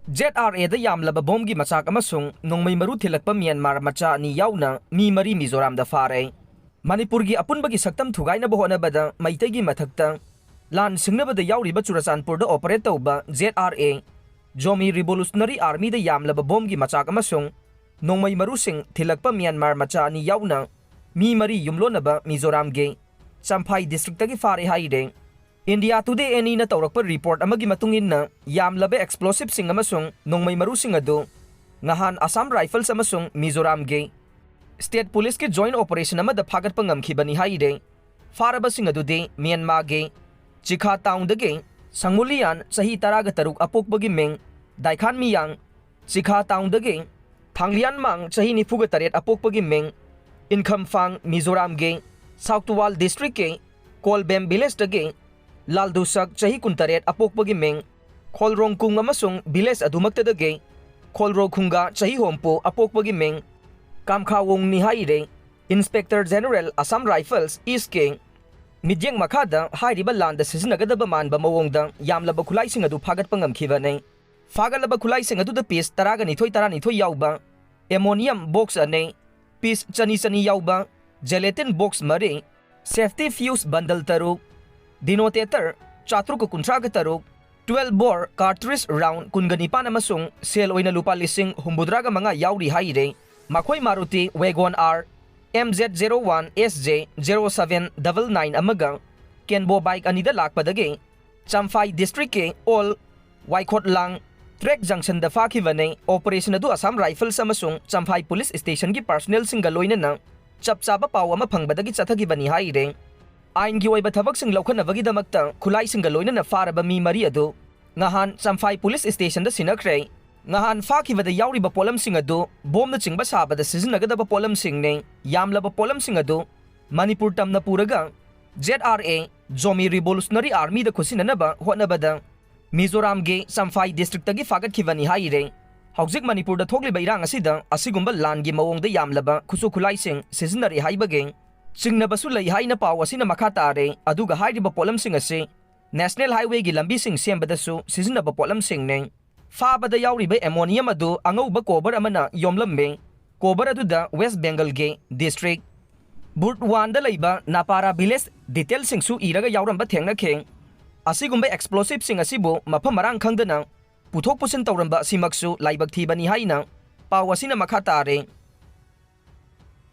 ZRAda Yamlaba bomgi Machak Amasung Nongmei Maru Thillakpa Myanmar Macha ni Yaona mi Mari Mizoram da fare Manipurgi apunbagi saktam thugaina bohonabada maitegi mathakta lan singnabada yauriba Churachandpur da operate tauba ZRA Zomi Revolutionary Army da Yamlaba bomgi Machak Amasung Nongmei Maru sing Thillakpa Myanmar Macha ni Yaona mi Mari yumlonaba Mizoram ge Champhai district tagi fare haide India Today any na tawrakpa report amagi matungin na Yamlaba explosive sing amasung Nongmei Maru sing adu ngahan Assam Rifles amasung Mizoram ge State Police ke joint operation amada phagat pangamkhibani haide faraba sing adu de Myanmar ge Chikha town de ge Sangmulian sahi taraga taruk apokbagi meng Daikhan Miyang Chikha town de ge Phanglian mang sahi nifuga taret apokbagi meng Income Fang Mizoram ge Southwal district ke Kolbem village de ge Laldusak chahi kuntaret apokpagi meng Kholrong kung amasung biles adumakta dage Kholro khunga chahi hompo apokpagi meng Kamkhawong ni haire Inspector General Assam Rifles East King Midyeng makada hairiba landa sisinagadaba manba mawongda Yamlaba khulai sing adu phagat pangamkhiba nei Fagalaba khulai sing adu da piece taraga nithoi yauba Ammonium box ane piece chani yauba Gelatin box mari Safety fuse bundle taruk Denotator Chatruk kuntraga taruk 12 bore cartridge round kunganipan amasung sel oina lupa lising humbudraga mga yauri haire Makhoi Maruti Wagon R MZ01 SJ 0799 amaga Kenbo bike anida lakpadage Champhai district ke all Waikot lang Trek junction da fakivane operation adu Assam Rifles amasung Champhai police station gi personnel singaloina na chapchaba paw ama phangbadagi chathagibani haire Ain gi waiba thabak sing laukhanabagi damakta khulai singa loina na faraba mi mari adu ngahan Champhai police station da sinakre ngahan fakibada yauriba polam sing adu bom na chingba sabada sizinagadaba polam sing ne Yamlaba polam sing adu Manipur tamna puraga ZRA Zomi Revolutionary Army da khusinanaba hotnabada Mizoram ge Champhai district tagi fagat khivani haire Haujik Manipur da thogliba irang asida asigumba lan gi mawong da Yamlaba khusu khulai sing sizinari haibage Singnabasu lai haina paw asina makha tare aduga hairiba polam sing ase National Highway gi lambi sing sembadasu sizinaba polam sing ne fabada yauriba ammonium adu angauba cover amana yomlambe cover adu da West Bengal ge district Burdwan da leiba Napara village detail sing su iraga yauramba thengna kheng asigumba explosive sing asibu mafam marang khangdana puthok pusin tawramba simaksu laibak thibani haina paw asina makha tare